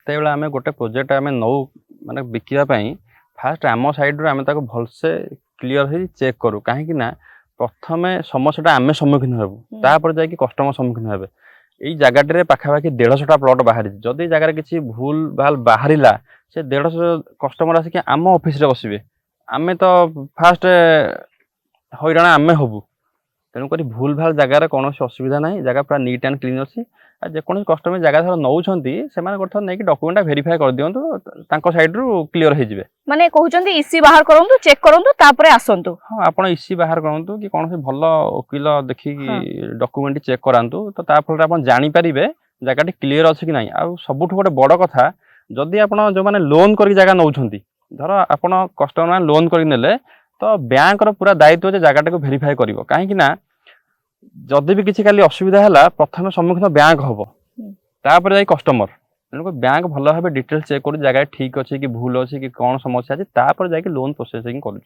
ଯେତେବେଳେ ଆମେ ଗୋଟେ ପ୍ରୋଜେକ୍ଟ ଆମେ ନଉ ମାନେ ବିକିବା ପାଇଁ ଫାଷ୍ଟ ଆମ ସାଇଡରୁ ଆମେ ତାକୁ ଭଲସେ କ୍ଲିୟର ହେଇ ଚେକ୍ କରୁ କାହିଁକି ନା ପ୍ରଥମେ ସମସ୍ୟାଟା ଆମେ ସମ୍ମୁଖୀନ ହେବୁ ତାପରେ ଯାଇକି କଷ୍ଟମର ସମ୍ମୁଖୀନ ହେବେ। ଏଇ ଜାଗାଟିରେ ପାଖାପାଖି 150ଟା ପ୍ଲଟ୍ ବାହାରିଛି ଯଦି ଏଇ ଜାଗାରେ କିଛି ଭୁଲ ଭାଲ ବାହାରିଲା ସେ 150 କଷ୍ଟମର ଆସିକି ଆମ ଅଫିସରେ ବସିବେ ଆମେ ତ ଫାଷ୍ଟ ହଇରାଣ ଆମେ ହବୁ। ତେଣୁକରି ଭୁଲ ଭାଲ ଜାଗାରେ କୌଣସି ଅସୁବିଧା ନାହିଁ ଜାଗା ପୁରା ନିଟ୍ ଆଣ୍ଡ କ୍ଲିନ୍ ଅଛି। ଆଉ ଯେକୌଣସି କଷ୍ଟମର ଜାଗା ଧର ନେଉଛନ୍ତି ସେମାନେ ଗୋଟେ ଥର ନେଇକି ଡକ୍ୟୁମେଣ୍ଟଟା ଭେରିଫାଏ କରିଦିଅନ୍ତୁ ତାଙ୍କ ସାଇଡରୁ କ୍ଲିୟର ହେଇଯିବେ। ମାନେ କହୁଛନ୍ତି ଇସି ବାହାର କରନ୍ତୁ ଚେକ୍ କରନ୍ତୁ ତାପରେ ଆସନ୍ତୁ। ହଁ ଆପଣ ଇସି ବାହାର କରନ୍ତୁ କି କୌଣସି ଭଲ ଓକିଲ ଦେଖିକି ଡକ୍ୟୁମେଣ୍ଟ ଚେକ୍ କରାନ୍ତୁ ତ ତା ଫଳରେ ଆପଣ ଜାଣିପାରିବେ ଜାଗାଟି କ୍ଲିୟର ଅଛି କି ନାହିଁ। ଆଉ ସବୁଠୁ ଗୋଟେ ବଡ଼ କଥା ଯଦି ଆପଣ ଯେଉଁମାନେ ଲୋନ୍ କରିକି ଜାଗା ନେଉଛନ୍ତି ଧର ଆପଣ କଷ୍ଟମର ମାନେ ଲୋନ୍ କରିକି ନେଲେ ତ ବ୍ୟାଙ୍କର ପୁରା ଦାୟିତ୍ୱ ଯେ ଜାଗାଟାକୁ ଭେରିଫାଏ କରିବ କାହିଁକି ନା ଯଦି ବି କିଛି କାଲି ଅସୁବିଧା ହେଲା ପ୍ରଥମେ ସମ୍ମୁଖୀନ ବ୍ୟାଙ୍କ ହବ ତାପରେ ଯାଇ କଷ୍ଟମର। ତେଣୁକରି ବ୍ୟାଙ୍କ ଭଲ ଭାବେ ଡିଟେଲ୍ସ ଚେକ୍ କରୁଛି ଜାଗା ଠିକ୍ ଅଛି କି ଭୁଲ ଅଛି କି କ'ଣ ସମସ୍ୟା ଅଛି ତାପରେ ଯାଇକି ଲୋନ୍ ପ୍ରୋସେସିଂ କରୁଛି।